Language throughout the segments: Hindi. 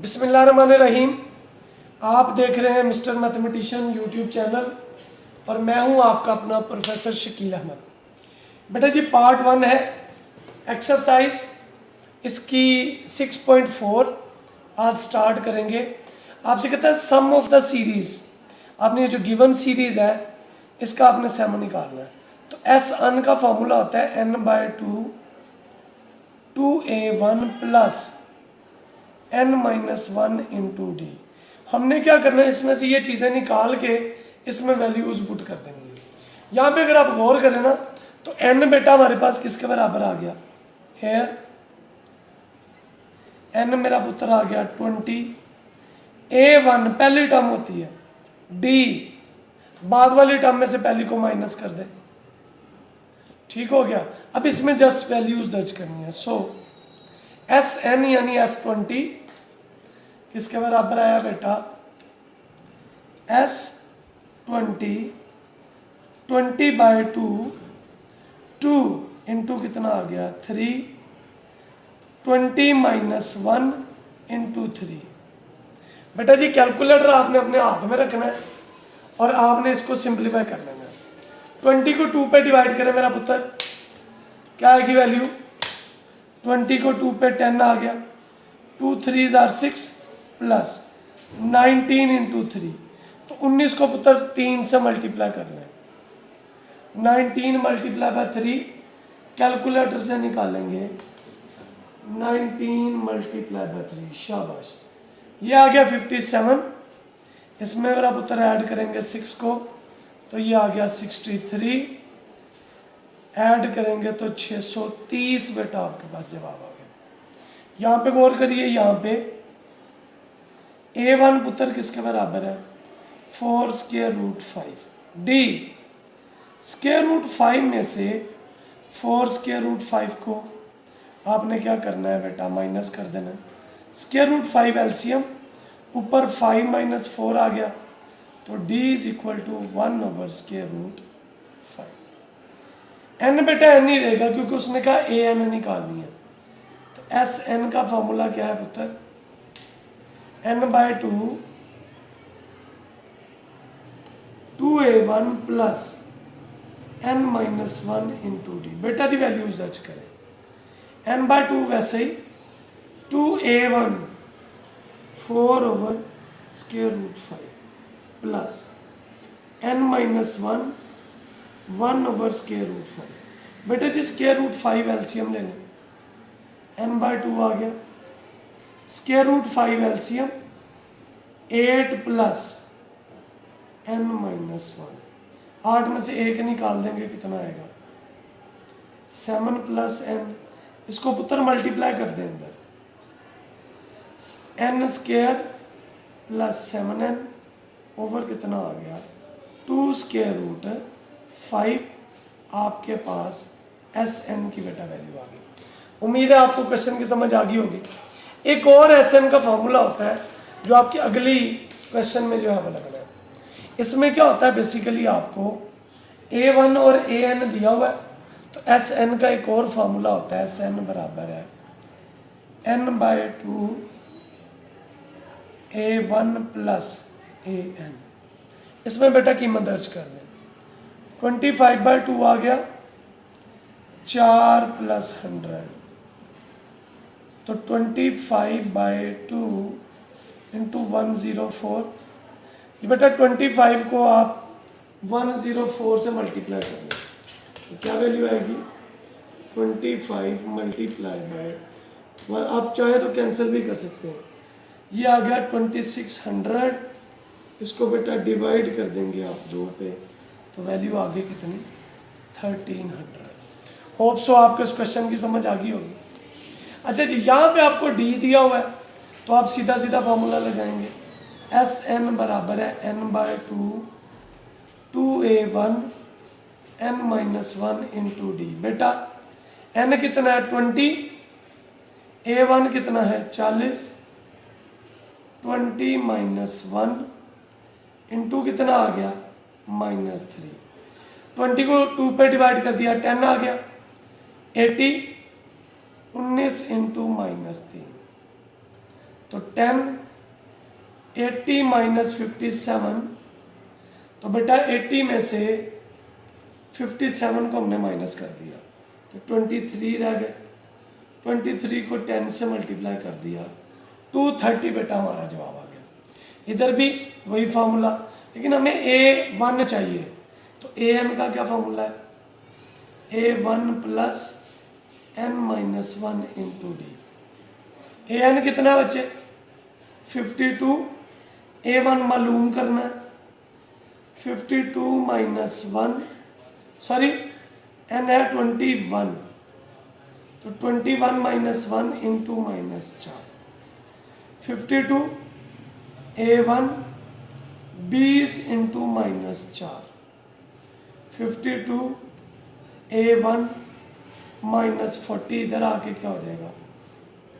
बिस्मिल्लाहिर्रहमानिर्रहीम। आप देख रहे हैं मिस्टर मैथमेटिशियन यूट्यूब चैनल और मैं हूं आपका अपना प्रोफेसर शकील अहमद। बेटा जी पार्ट 1 है एक्सरसाइज इसकी 6.4 आज स्टार्ट करेंगे। आपसे कहता है सम ऑफ द सीरीज, आपने जो गिवन सीरीज है इसका आपने सम निकालना है। तो एस एन का फॉर्मूला होता है n/2 2a1 plus n-1 into D. हमने क्या करना है, इसमें से ये चीज़ें निकाल के इसमें वैल्यूज पुट कर देंगे। यहाँ पे अगर आप गौर करें ना तो n बेटा हमारे पास किसके बराबर आ गया, हेयर n मेरा पुत्र आ गया 20, a1 पहली टर्म होती है, d बाद वाली टर्म में से पहली को माइनस कर दे, ठीक हो गया। अब इसमें जस्ट वैल्यूज दर्ज करनी है। सो एस एन यानी S20 किसके बराबर आया बेटा, S20 20/2 2 इंटू कितना आ गया 3 20-1 इंटू 3। बेटा जी कैलकुलेटर आपने अपने हाथ में रखना है और आपने इसको सिंप्लीफाई कर लेना है। 20 को 2 पे डिवाइड करें मेरा पुत्र, क्या आएगी वैल्यू, 20 को 2 पे 10 आ गया, 2 3s are 6 प्लस 19 इंटू 3। तो 19 को पुत्र 3 से मल्टीप्लाई कर लें, 19 मल्टीप्लाई बाय 3 कैलकुलेटर से निकालेंगे 19 मल्टीप्लाई बाय 3, शाबाश, ये आ गया 57। इसमें मेरा पुत्र ऐड करेंगे 6 को तो ये आ गया 63, ऐड करेंगे तो 630 बेटा आपके पास जवाब आ गया। यहाँ पे गौर करिए, यहाँ पे a1 पुत्र किसके बराबर है 4 square root 5, d square root 5 में से 4 स्क्वायर रूट 5 को आपने क्या करना है बेटा माइनस कर देना है। स्क्वायर रूट 5 एलसीएम, ऊपर 5 माइनस 4 आ गया तो d is equal to 1 over square root 5। n बेटा n ही रहेगा क्योंकि उसने कहा a n निकालनी है। तो एस एन का फॉर्मूला क्या है पुत्र, n/2 2a1 plus n-1 into D. बेटा जी वैल्यूज दर्ज करें, n/2 वैसे ही 2a1 4 over square root 5 plus n-1 1 over square root 5। बेटा जी स्क्वायर रूट 5 एलसीएम ले लें, n/2 आ गया, square root 5 LCM 8 plus n-1, 8 में से 1 निकाल देंगे कितना आएगा 7 प्लस n, इसको पुत्र मल्टीप्लाई कर दें अंदर, n square plus 7n over कितना आ गया 2 स्क्वायर रूट 5। आपके पास एस एन की बेटा वैल्यू आ गई। उम्मीद है आपको क्वेश्चन की समझ आ गई होगी। एक और एस एन का फॉर्मूला होता है जो आपकी अगली क्वेश्चन में जो है वो लगना है। इसमें क्या होता है, बेसिकली आपको a1 और an दिया हुआ है तो एस एन का एक और फॉर्मूला होता है, एस एन बराबर है n/2 a1 प्लस an। इसमें बेटा कीमत दर्ज कर दें, 25/2 आ गया 4 प्लस 100 तो 25/2 इंटू 104। ये बेटा 25 को आप 104 से मल्टीप्लाई कर लें तो क्या वैल्यू आएगी 25 मल्टीप्लाई बाय, आप चाहे तो कैंसिल भी कर सकते हैं, ये आ गया 2600। इसको बेटा डिवाइड कर देंगे आप 2 पे तो वैल्यू आ गई कितनी 1300। होप सो आपको इस क्वेश्चन की समझ आ गई होगी। अच्छा जी यहाँ पे आपको d दिया हुआ है तो आप सीधा सीधा फॉर्मूला लगाएंगे, एस एन बराबर है n/2 2a1 n-1 into D. बेटा n कितना है 20, a1 कितना है 40, 20-1 इंटू कितना आ गया -3। 20 को 2 पे डिवाइड कर दिया 10 आ गया 80, 19 इंटू -3 तो 10 80 माइनस 57, तो बेटा 80 में से 57 को हमने माइनस कर दिया तो 23 रह गए। 23 को 10 से मल्टीप्लाई कर दिया 230 बेटा हमारा जवाब आ गया। इधर भी वही फार्मूला, लेकिन हमें A1 चाहिए, तो AN का क्या फार्मूला है? A1 plus n minus 1 into D. AN कितना है बच्चे? 52। A1 मालूम करना है, 52 माइनस 1, सॉरी n है 21, तो 21 minus 1 into minus 4, 52 A1 20 into minus 4, 52 A1 minus 40, इधर आके क्या हो जाएगा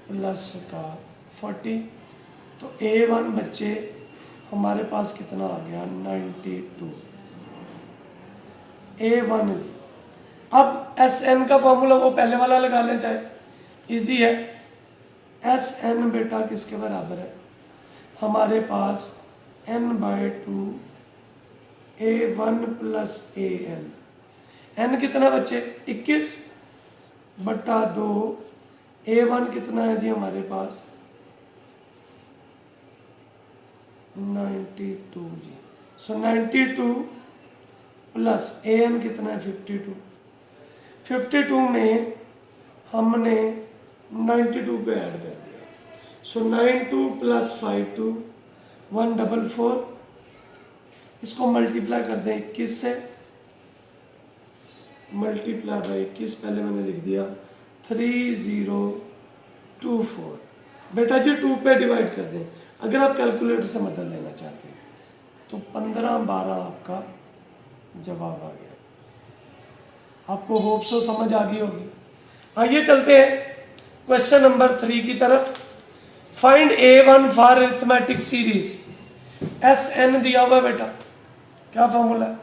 प्लस का 40, तो A1 बच्चे हमारे पास कितना आ गया 92 A1। अब SN का फॉर्मूला वो पहले वाला लगा लें, चाहे इजी है। SN बेटा किसके बराबर है? हमारे पास n/2 A1 plus AN। n कितना बच्चे 21 बटा 2, A1 कितना है जी हमारे पास 92 जी। सो 92 प्लस AN कितना है 52। 52 में हमने 92 पे ऐड कर दिया, सो 92 प्लस 52 144, इसको मल्टीप्लाई कर दें 21 से, मल्टीप्लाई बाई 21 पहले मैंने लिख दिया 3024। बेटा जी 2 पे डिवाइड कर दें, अगर आप कैलकुलेटर से मदद लेना चाहते हैं तो 15/12 आपका जवाब आ गया। आपको होप सो समझ आ गई होगी। आइए चलते हैं क्वेश्चन नंबर 3 की तरफ। Find A1 for arithmetic series. SN दिया हुआ है बेटा, क्या फॉर्मूला है?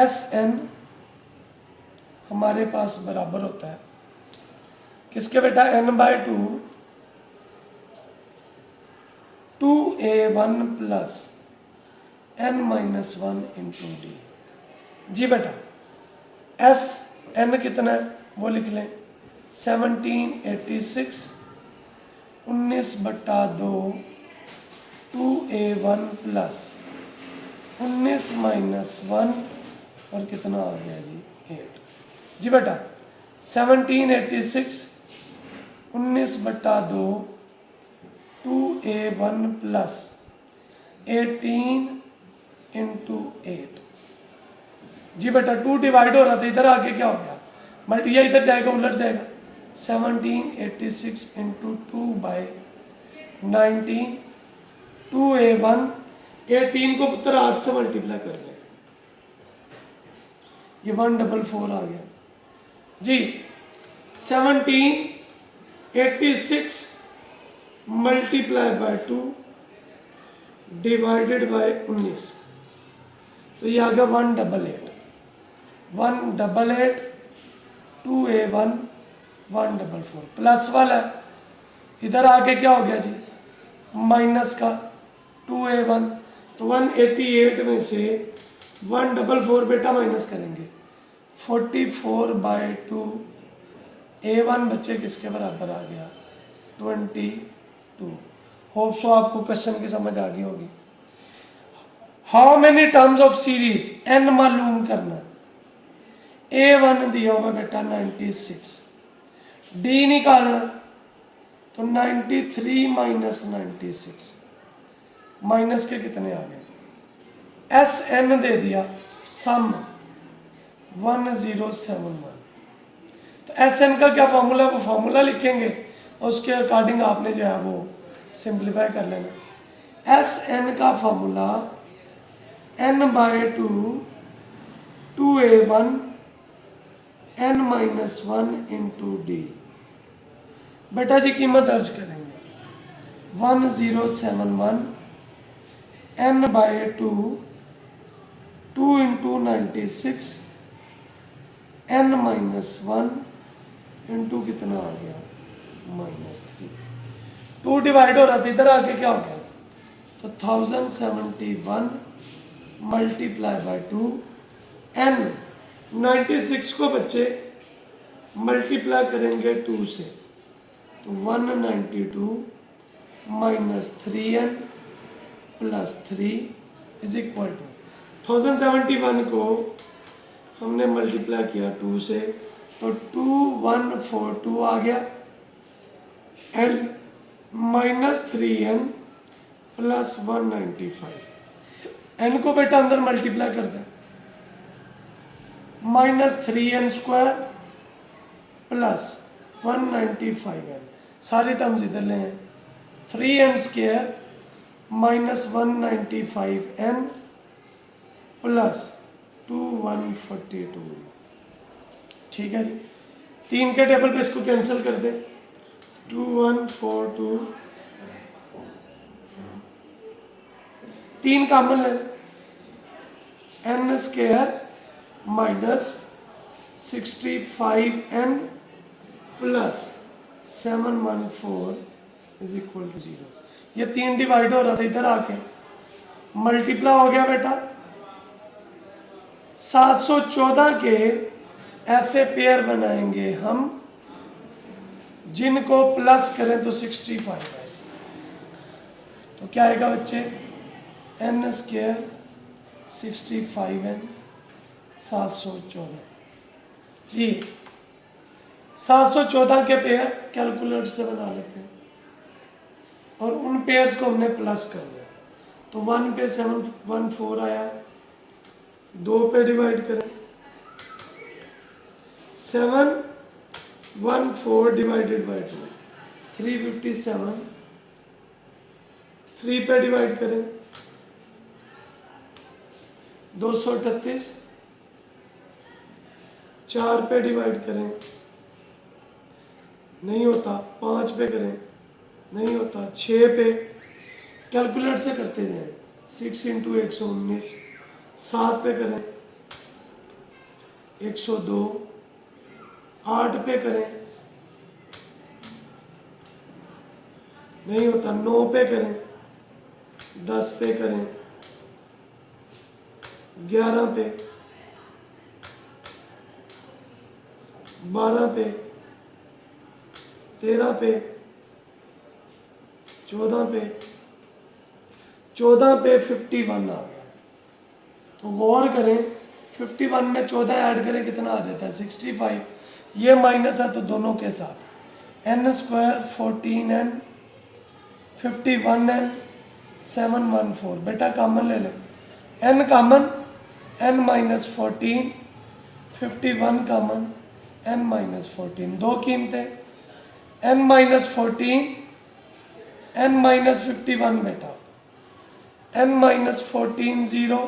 SN हमारे पास बराबर होता है किसके बेटा n/2 2A1 plus n minus 1 into D. जी बेटा SN कितना है वो लिख लें 1786 19/2 2A1 प्लस 19 माइनस 1 और कितना आ गया जी 8। जी बेटा 1786 19/2 2A1 प्लस 18 इंटू 8। जी बेटा 2 डिवाइड हो रहा था, इधर आके क्या हो गया मल्टी, या इधर जाएगा उलट जाएगा 1786 इंटू 2/19 2A1 18 को पुत्र 8 से मल्टीप्लाई कर दें, ये 144 आ गया जी। 1786 मल्टीप्लाई बाय 2 डिवाइडेड बाय 19, तो ये आ गया 188 188 2A1 144 प्लस वाला इधर आके क्या हो गया जी माइनस का 2A1, तो 188 में से 144 बेटा माइनस करेंगे 44/2 A1 बच्चे किसके बराबर आ गया 22। होप सो आपको क्वेश्चन की समझ आ गई होगी। How many terms of series n मालूम करना। A1 दिया हुआ बेटा 96, D निकालना तो 93 माइनस 96 माइनस के कितने आ गए। SN दे दिया सम 1071, तो SN का क्या फॉर्मूला है वो फॉर्मूला लिखेंगे और उसके अकॉर्डिंग आपने जो है वो सिंप्लीफाई कर लेना। SN का formula n/2 2A1 n minus 1 into D. बेटा जी कीमत दर्ज करेंगे 1071 n/2 2 into 96 n minus 1 into कितना आ गया -3। 2 डिवाइड हो रहा था, इधर आके क्या हो गया, तो 1071 मल्टीप्लाई बाय 2 n 96 को बच्चे मल्टीप्लाई करेंगे 2 से, तो 192 minus 3n plus 3 is equal to 1071 को हमने मल्टीप्लाई किया 2 से, तो 2142 आ गया, l minus 3n plus 195, n को बेटा अंदर मल्टीप्लाई कर दें, minus 3n square plus 195n, सारी टर्म्स इधर ले हैं, 3n square minus 195n plus 2142, ठीक है जी। 3 के टेबल पे इसको कैंसिल कर दे, 2142, 3 कॉमन ले, n square minus 65n plus 714 is equal to 0। ये 3 डिवाइड हो रहा था, इधर आके मल्टीप्लाई हो गया बेटा। 714 के ऐसे पेयर बनाएंगे हम जिनको प्लस करें तो 65 आए, तो क्या आएगा बच्चे, n स्क्वायर 65n 714 जी। 714 के पेयर कैलकुलेटर से बना लेते हैं और उन पेयर्स को हमने प्लस कर दिया, तो 1 पे 714 आया, 2 पे डिवाइड करें, 714 डिवाइडेड बाई 2 357, 3 पे डिवाइड करें 238, 4 पे डिवाइड करें नहीं होता, 5 पे करें नहीं होता, 6 पे कैलकुलेट से करते जाएं, 6 इंटू 119, 7 पे करें 102, 8 पे करें नहीं होता, 9 पे करें, 10 पे करें, 11 पे, 12 पे, 13 पे, 14 पे, 14 पे 51 आ गया। तो गौर करें, 51 में 14 ऐड करें कितना आ जाता है 65, ये माइनस है तो दोनों के साथ, n स्क्वायर 14n 51n 714, बेटा कॉमन ले लें, n common, n minus 14, 51 common, n minus 14, दो कीमतें, n माइनस 14, n माइनस 51 बेटा, n minus 14 0,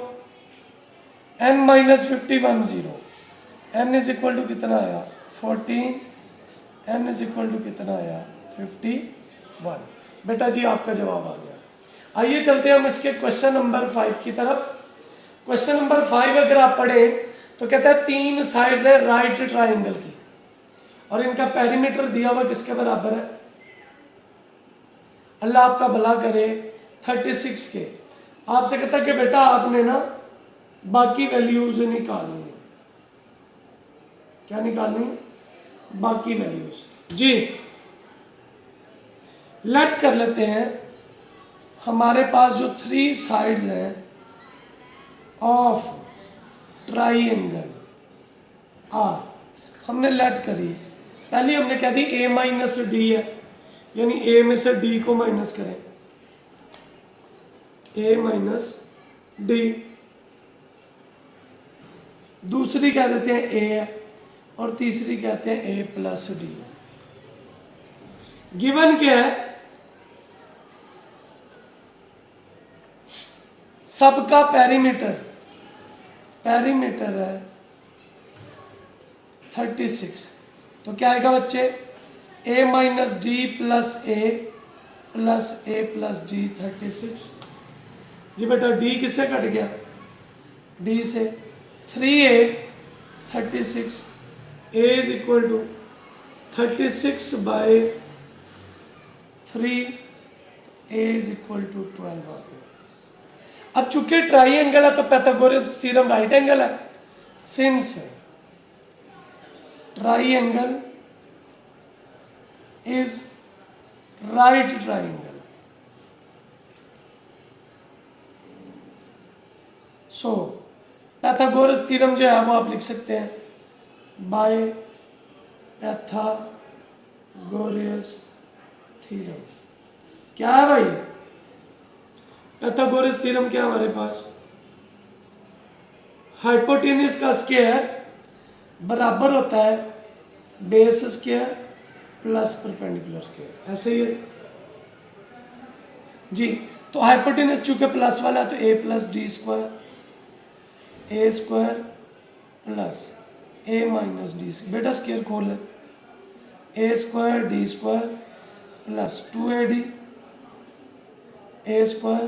n minus 51 0, n is equal to कितना आया 14, n इज इक्वल टू कितना आया 51, बेटा जी आपका जवाब आ गया। आइए चलते हैं हम इसके क्वेश्चन नंबर 5 की तरफ। क्वेश्चन नंबर 5 अगर आप पढ़े तो कहता है 3 साइड्स है राइट ट्राइंगल की और इनका पेरीमीटर दिया हुआ किसके बराबर है, अल्लाह आपका भला करे 36 के। आपसे कहता है कि बेटा आपने ना बाकी वैल्यूज निकालनी है, क्या निकालनी है, बाकी वैल्यूज जी। लेट कर लेते हैं, हमारे पास जो 3 साइड्स हैं ऑफ ट्राइंगल आर, हमने लेट करी, पहले हमने कह दी a माइनस डी है, यानी a में से d को माइनस करें, a माइनस डी, दूसरी कह देते हैं a है और तीसरी कहते हैं a प्लस डी। गिवन क्या है, सबका पेरीमीटर, पेरीमीटर है 36, तो क्या आएगा बच्चे a minus D plus a plus D 36 जी। बेटा d किससे कट गया, d से, 3a 36, a is equal to 36 by 3, a is equal to 12 आ गया। अब चूंकि ट्राइंगल है तो पाइथागोरस थ्योरम राइट एंगल है, since triangle is right triangle, so Pythagoras theorem जो है वो आप लिख सकते हैं बाय पाइथागोरस थ्योरम। क्या है भाई? पाइथागोरस थ्योरम क्या है हमारे पास? हाइपोटेन्यूज का स्क्वायर बराबर होता है base square plus perpendicular square, ऐसे ही है जी। तो हाइपोटेन्यूज चूंकि प्लस वाला है तो a plus D square, A square plus A minus D square, बेटा स्क्वायर खोल ले, A square D square plus 2ad, A square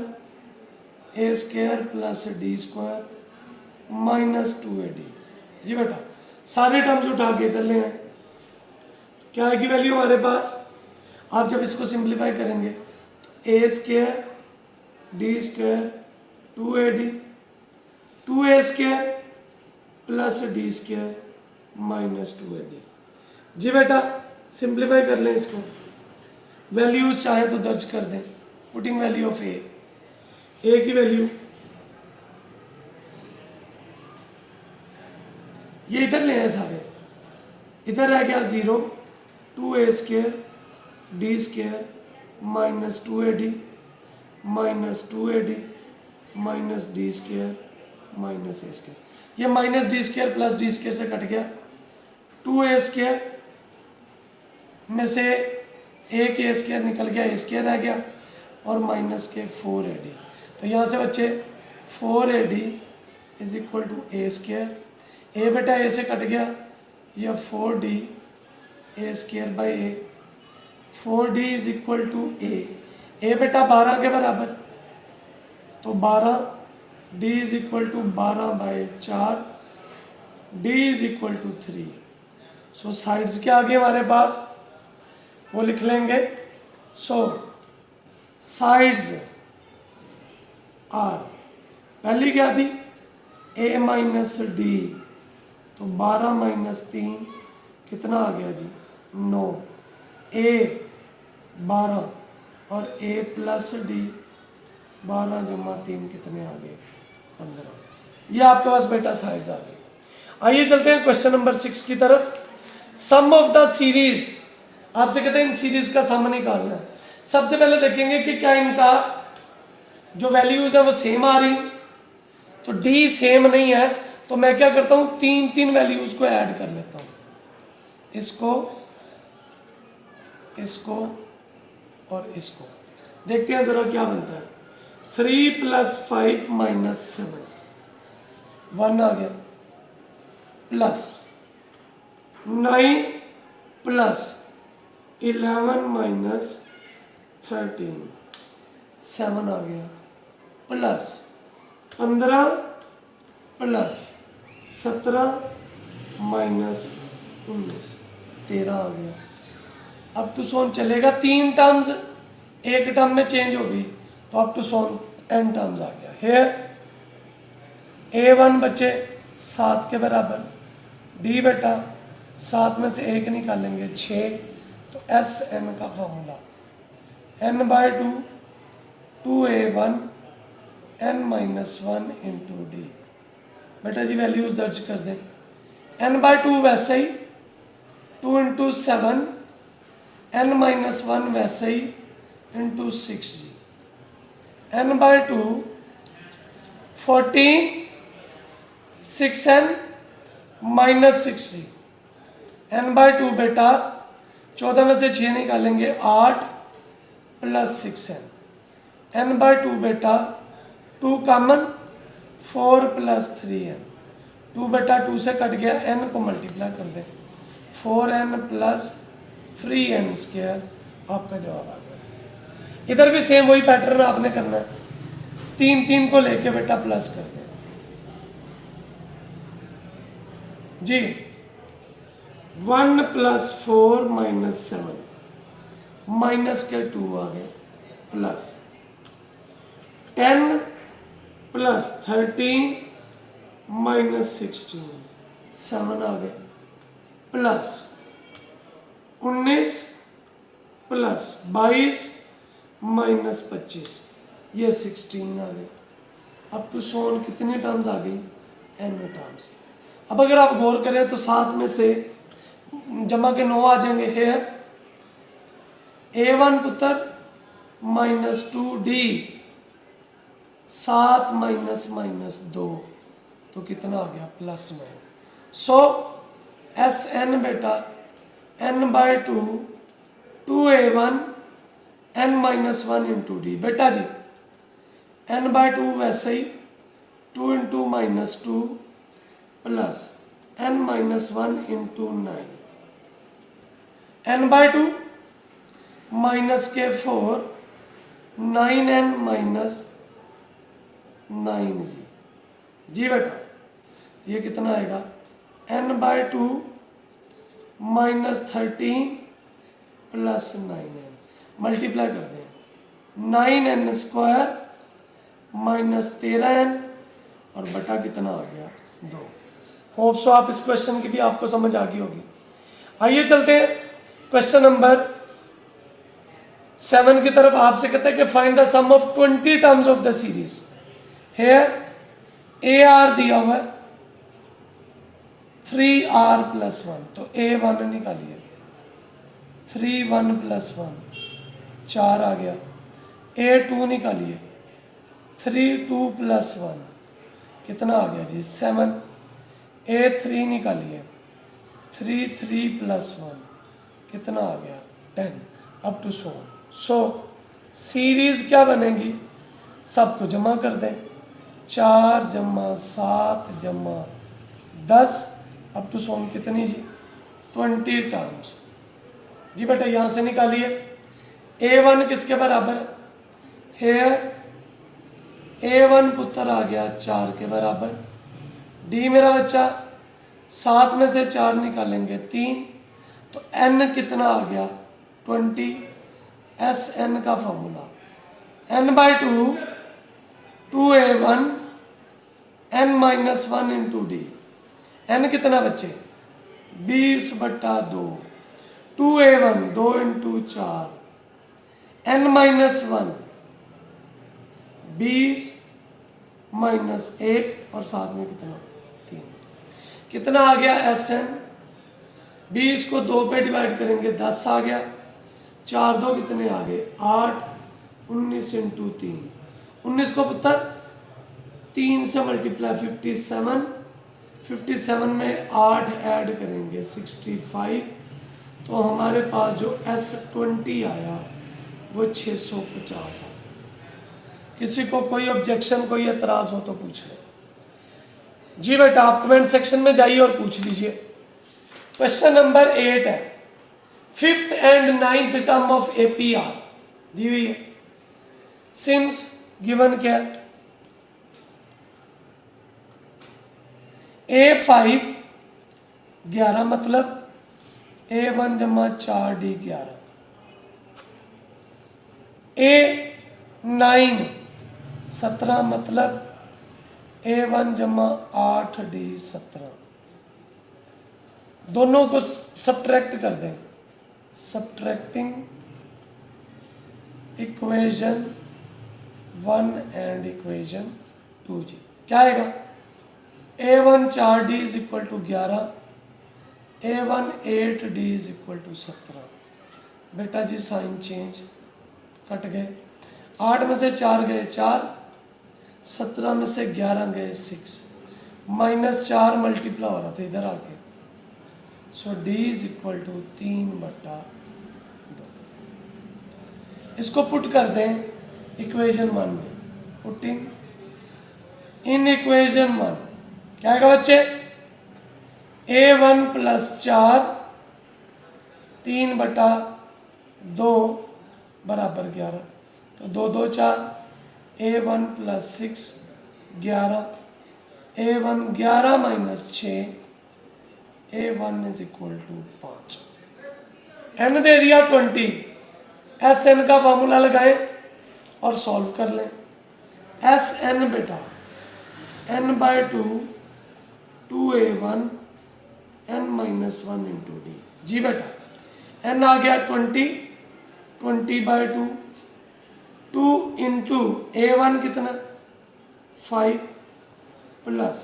A square plus D square minus 2ad। जी बेटा सारे टर्म्स उठा के इधर ले आए, क्या है की वैल्यू हमारे पास? आप जब इसको सिंप्लीफाई करेंगे तो A square D square 2ad, 2a square plus D square minus 2ad। जी बेटा सिंप्लीफाई कर लें इसको, वैल्यूज चाहे तो दर्ज कर दें, पुटिंग वैल्यू ऑफ ए की वैल्यू ये इधर ले आए सारे, इधर रह गया 0, 2a square D square minus 2ad minus 2ad minus D square minus A square, ये minus D square plus D square से कट गया, 2a स्क्वायर में से एक ए स्क्वायर निकल गया, ए स्क्वायर रह गया और माइनस के 4ad, तो यहाँ से बच्चे 4ad is equal to A square, A बेटा ए से कट गया, यह 4d A square by A, 4d is equal to A बेटा 12 के बराबर, तो 12 d is equal to 12 by 4, d is equal to 3। So sides क्या आ गए हमारे पास वो लिख लेंगे। सो साइड्स आर, पहली क्या थी a माइनस डी, तो 12 माइनस 3 कितना आ गया जी 9, a 12 और a प्लस डी 12 जमा 3 कितने आ गए 15। ये आपके पास बेटा साइज आ गई। आइए चलते हैं क्वेश्चन नंबर 6 की तरफ। सम ऑफ द सीरीज, आपसे कहते हैं इन सीरीज का सम निकालना है। सबसे पहले देखेंगे कि क्या इनका जो वैल्यूज है वो सेम आ रही, तो डी सेम नहीं है तो मैं क्या करता हूं तीन तीन वैल्यूज को ऐड कर लेता हूं, इसको इसको और इसको। देखते हैं जरा क्या बनता है। 3 प्लस 5 माइनस 7 1 आ गया, प्लस 9 प्लस 11 माइनस 13 7 आ गया, प्लस 15 प्लस 17 माइनस 19 13 आ गया। अब टू सोन चलेगा, 3 टर्म्स एक टर्म में चेंज हो गई तो अब टू सोन n टर्म्स आ गया। हेयर a1 बच्चे 7 के बराबर, d बेटा 7 में से 1 निकालेंगे 6, तो Sn का formula n/2 2a1 n minus 1 into D. बेटा जी वैल्यूज दर्ज कर दें, n/2 वैसे ही 2 इंटू 7, n माइनस 1 वैसे ही इंटू 6 जी, n/2 14 6n माइनस 6 जी, n/2 बेटा 14 में से 6 निकालेंगे 8 प्लस 6n, n/2 बेटा 2 कॉमन 4 प्लस 3n, 2 बेटा 2 से कट गया, n को मल्टीप्लाई कर दें 4n प्लस 3n स्क्वायर, आपका जवाब आ गया। इधर भी सेम वही पैटर्न आपने करना है, 3 को लेके बेटा प्लस कर दें जी। 1 प्लस 4 माइनस 7, माइनस के 2 आ गए प्लस 10 प्लस 13 माइनस 16 7 आ गए प्लस 19 प्लस 22 माइनस 25 ये 16 आ गए। अब टू सोन कितनी टर्म्स आ गई n टर्म्स। अब अगर आप गौर करें तो 7 में से जमा के 9 आ जाएंगे हेयर a1 पुत्र माइनस 2d 7 माइनस माइनस 2 तो कितना आ गया प्लस 9। सो एस एन बेटा n by 2 2a1 n minus 1 into D. बेटा जी n बाय 2 वैसे ही 2 into minus 2 plus n minus 1 into 9 n by 2 minus के 4 9n माइनस 9 जी बेटा ये कितना आएगा n by 2 minus 13 plus 9n multiply कर दें 9n स्क्वायर माइनस 13n और बटा कितना आ गया 2। होप सो आप इस क्वेश्चन की भी आपको समझ आ गई होगी। आइए चलते हैं क्वेश्चन नंबर 7 की तरफ। आपसे कहते हैं कि find the sum of 20 terms of the series. Here A R दिया हुआ है 3r प्लस 1 तो a1 निकालिए 3 1 प्लस 1 4 आ गया। a2 निकालिए 3 2 प्लस 1 कितना आ गया जी 7। a3 निकालिए 3 3 प्लस 1 कितना आ गया 10 अप टू सो सीरीज क्या बनेगी सबको जमा कर दें 4 जमा 7 जमा 10 अप टू सोन कितनी जी 20 टर्म्स जी। बेटा यहां से निकालिए a1 किसके बराबर है हेयर a1 पुत्र आ गया 4 के बराबर। d मेरा बच्चा 7 में से 4 निकालेंगे 3 तो n कितना आ गया 20 Sn का formula n by 2 2a1 n minus 1 into D. n कितना बच्चे 20 बट्टा 2 2a1 2 into 4 n minus 1 20 minus 1 और साथ में कितना 3 कितना आ गया Sn 20 को 2 पे डिवाइड करेंगे 10 आ गया 4 2 कितने आ गए 8 19 इंटू 3 19 को पुत्र 3 से मल्टीप्लाई 57 में 8 ऐड करेंगे 65 तो हमारे पास जो S20 आया वो 650 आ। किसी को कोई ऑब्जेक्शन कोई एतराज हो तो पूछ ले जी। बेटा आप कमेंट सेक्शन में जाइए और पूछ लीजिए। क्वेश्चन नंबर 8 है 5th and 9th term of APR दी हुई है। सिंस गिवन क्या है A5 11 मतलब A1 जमा 4D 11 A9 17 मतलब A1 जमा 8D 17 दोनों को सब्ट्रैक्ट कर दें सब्ट्रैक्टिंग इक्वेशन 1 एंड इक्वेशन 2 जी क्या आएगा A1 4D is equal to 11 A1 8D is equal to 17। बेटा जी साइन चेंज कट गए 8 में से 4 गए 4 17 में से 11 गए 6 माइनस 4 मल्टीप्लाई हो रहा था इधर आके सो D इज इक्वल टू 3 बटा 2। इसको पुट कर दें इक्वेशन 1 में पुटिंग इन इक्वेशन 1 क्या आएगा बच्चे A1 प्लस 4 3 बटा 2 बराबर 11 तो 2 2 4 A1 plus 6 11 A1 11 minus 6 A1 is equal to 5 n दे दिया 20 एस एन का फार्मूला लगाएं और सॉल्व कर लें। एस एन बेटा n by 2 2a1 n minus 1 into D. जी बेटा n आ गया 20 बाय 2 2 इंटू a1 कितना 5 प्लस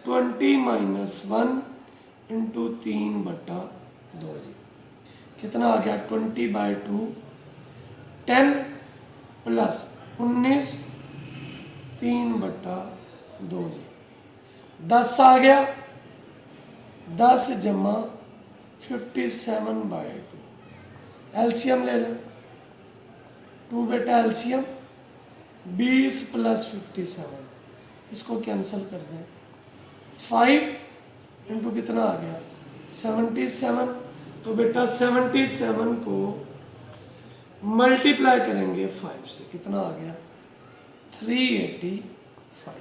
20 माइनस 1 इंटू 3/2 जी कितना आ गया 20 बाय 2 10 प्लस 19 3/2 जी 10 आ गया 10 जमा 57 बाय 2 एलसीएम ले लें 2 बेटा एलसीएम 20 प्लस 57 इसको कैंसिल कर दें 5 इंटू कितना आ गया 77 तो बेटा 77 को मल्टीप्लाई करेंगे 5 से कितना आ गया 385।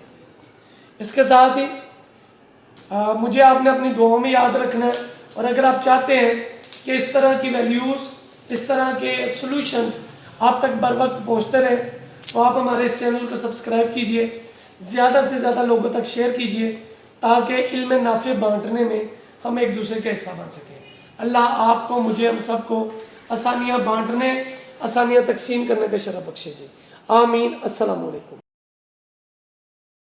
इसके साथ ही मुझे आपने अपनी दुआओं में याद रखना है और अगर आप चाहते हैं कि इस तरह की वैल्यूज़ इस तरह के सॉल्यूशंस आप तक बर वक्त पहुँचते रहें तो आप हमारे इस चैनल को सब्सक्राइब कीजिए, ज़्यादा से ज़्यादा लोगों तक शेयर कीजिए ताकि इल्म नाफे बांटने में हम एक दूसरे का हिस्सा बन सकें। अल्लाह आपको मुझे हम सबको आसानियाँ बांटने आसानियाँ तकसीम करने का शरफ बख्शे जी। आमीन। अस्सलामु अलैकुम।